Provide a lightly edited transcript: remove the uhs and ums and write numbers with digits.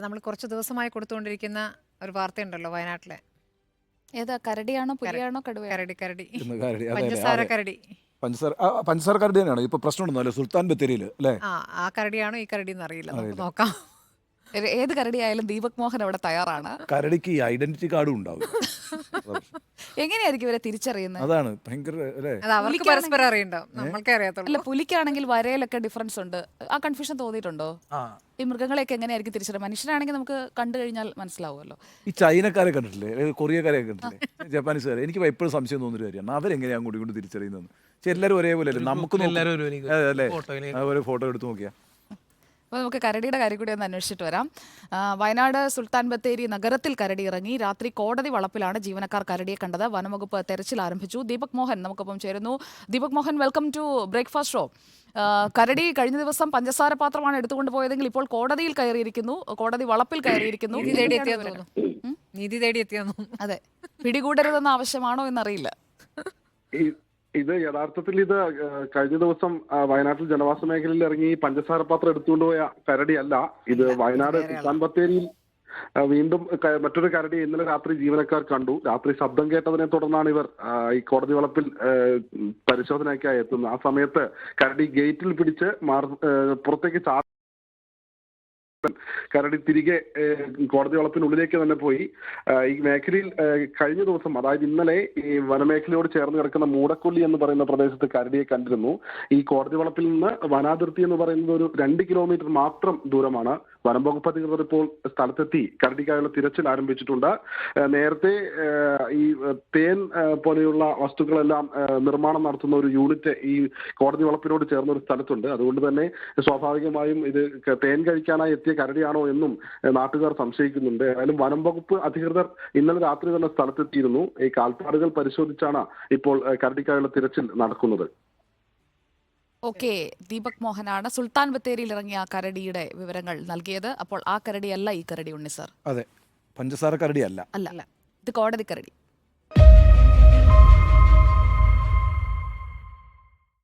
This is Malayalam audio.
നമ്മൾ കുറച്ച് ദിവസമായി കൊടുത്തുകൊണ്ടിരിക്കുന്ന ഒരു വാർത്തയുണ്ടല്ലോ വയനാട്ടിലെ. ഏതാ കരടിയാണോ പുലിയാണോ കടുവയാണോ? കരടി കരടി ഇന്ന് കരടി അതെ അല്ലേ പഞ്ചസാര അതെ കരടി. പഞ്ചസാര കരടി തന്നെയാണ് ഇപ്പോൾ പ്രശ്നമുണ്ടോ അല്ലേ സുൽത്താൻ ബത്തേരിയിൽ അല്ലേ ആ കരടിയാണോ ഈ കരടി എന്നറിയില്ല, നമുക്ക് അറിയില്ല നോക്കാം. ഏത് കരടിയായാലും ദീപക് മോഹൻ അവിടെ തയ്യാറാണ്. കരടിക്ക് ഈ ഐഡന്റിറ്റി കാർഡും ഉണ്ടാവില്ല എങ്ങനെയായിരിക്കും ഇവരെ തിരിച്ചറിയുന്നത്? അതാണ് ഭയങ്കര അല്ലേ അത് അവർക്ക് പരസ്പരം അറിയണ്ടാവും, നമ്മൾക്കേ അല്ല, അറിയാത്തുള്ളൂ. പുലിക്കാണെങ്കിൽ വരയിലൊക്കെ ഡിഫറൻസ് ഉണ്ട്. ആ കൺഫ്യൂഷൻ തോന്നിയിട്ടുണ്ടോ? ആ ഈ മൃഗങ്ങളെയൊക്കെ എങ്ങനെയായിരിക്കും തിരിച്ചറിയുക? മനുഷ്യരാണെങ്കിൽ നമുക്ക് കണ്ടു കഴിഞ്ഞാൽ മനസ്സിലാവുമല്ലോ. ഈ ചൈനക്കാരെ കണ്ടിട്ടില്ലേ കൊറിയക്കാരെ കണ്ടിട്ടില്ലേ ജപ്പാനീസുകാരെ എനിക്ക് എപ്പോഴും സംശയം തോന്നുന്നൊരു കാര്യമാണ് അവരെങ്ങനെയാണ് അങ്ങോട്ടും ഇങ്ങോട്ട് തിരിച്ചറിയുന്നത്. പക്ഷെ എല്ലാവരും ഒരേപോലെ അല്ലേ നമുക്ക് അല്ലേ ഒരു ഫോട്ടോ എടുത്ത് നോക്കിയാൽ. അപ്പോൾ നമുക്ക് കരടിയുടെ കാര്യം കൂടി ഒന്ന് അന്വേഷിച്ചിട്ട് വരാം. വയനാട് സുൽത്താൻ ബത്തേരി നഗരത്തിൽ കരടി ഇറങ്ങി. രാത്രി കോടതി വളപ്പിലാണ് ജീവനക്കാർ കരടിയെ കണ്ടത്. വനംവകുപ്പ് തെരച്ചിൽ ആരംഭിച്ചു. ദീപക് മോഹൻ നമുക്കൊപ്പം ചേരുന്നു. Deepak Mohan, welcome to breakfast show. കരടി കഴിഞ്ഞ ദിവസം പഞ്ചസാര പാത്രമാണ് എടുത്തുകൊണ്ട് പോയതെങ്കിൽ ഇപ്പോൾ കോടതിയിൽ കയറിയിരിക്കുന്നു, കോടതി വളപ്പിൽ കയറിയിരിക്കുന്നു. നീതി തേടി എത്തിയെന്ന് തോന്നുന്നു. നീതി തേടി എത്തിയെന്നു. അതെ, പിടികൂടരുതെന്ന ആവശ്യമാണോ എന്നറിയില്ല. ഇത് യഥാർത്ഥത്തിൽ കഴിഞ്ഞ ദിവസം വയനാട്ടിൽ ജനവാസ മേഖലയിൽ ഇറങ്ങി പഞ്ചസാര പാത്രം എടുത്തുകൊണ്ട് പോയ കരടിയല്ല. ഇത് വയനാട് സുൽത്താൻ ബത്തേരിയിൽ വീണ്ടും മറ്റൊരു കരടി ഇന്നലെ രാത്രി ജീവനക്കാർ കണ്ടു. രാത്രി ശബ്ദം കേട്ടതിനെ തുടർന്നാണ് ഇവർ ഈ കോടതി വളപ്പിൽ പരിശോധനയ്ക്കായി എത്തുന്നത്. ആ സമയത്ത് കരടി ഗേറ്റിൽ പിടിച്ച് പുറത്തേക്ക് കരടി തിരികെ കോടതി വളപ്പിനുള്ളിലേക്ക് തന്നെ പോയി. ഈ മേഖലയിൽ കഴിഞ്ഞ ദിവസം, അതായത് ഇന്നലെ, ഈ വനമേഖലയോട് ചേർന്ന് കിടക്കുന്ന മൂടക്കൊല്ലി എന്ന് പറയുന്ന പ്രദേശത്ത് കരടിയെ കണ്ടിരുന്നു. ഈ കോടതി വളപ്പിൽ നിന്ന് വനാതിർത്തി എന്ന് പറയുന്നത് ഒരു 2 കിലോമീറ്റർ മാത്രം ദൂരമാണ്. വനം വകുപ്പ് അധികൃതർ ഇപ്പോൾ സ്ഥലത്തെത്തി കരടിക്കായുള്ള തിരച്ചിൽ ആരംഭിച്ചിട്ടുണ്ട്. നേരത്തെ ഈ തേൻ പോലെയുള്ള വസ്തുക്കളെല്ലാം നിർമ്മാണം നടത്തുന്ന ഒരു യൂണിറ്റ് ഈ കോടതി വളപ്പിനോട് ചേർന്ന ഒരു സ്ഥലത്തുണ്ട്. അതുകൊണ്ട് തന്നെ സ്വാഭാവികമായും ഇത് തേൻ കഴിക്കാനായി എത്തിയ കരടിയാണോ എന്നും നാട്ടുകാർ സംശയിക്കുന്നുണ്ട്. ഏതായാലും വനം വകുപ്പ് അധികൃതർ ഇന്നലെ രാത്രി തന്നെ സ്ഥലത്തെത്തിയിരുന്നു. ഈ കാൽപ്പാടുകൾ പരിശോധിച്ചാണ് ഇപ്പോൾ കരടിക്കായുള്ള തിരച്ചിൽ നടക്കുന്നത്. ഓക്കെ, ദീപക് മോഹനാണ് സുൽത്താൻ ബത്തേരിയിൽ ഇറങ്ങിയ ആ കരടിയുടെ വിവരങ്ങൾ നൽകിയത്. അപ്പോൾ ആ കരടിയല്ല ഈ കരടി, ഉണ്ണി സാർ. അതെ, പഞ്ചസാര കരടി അല്ല. അല്ല, ഇത് കോടതി കരടി.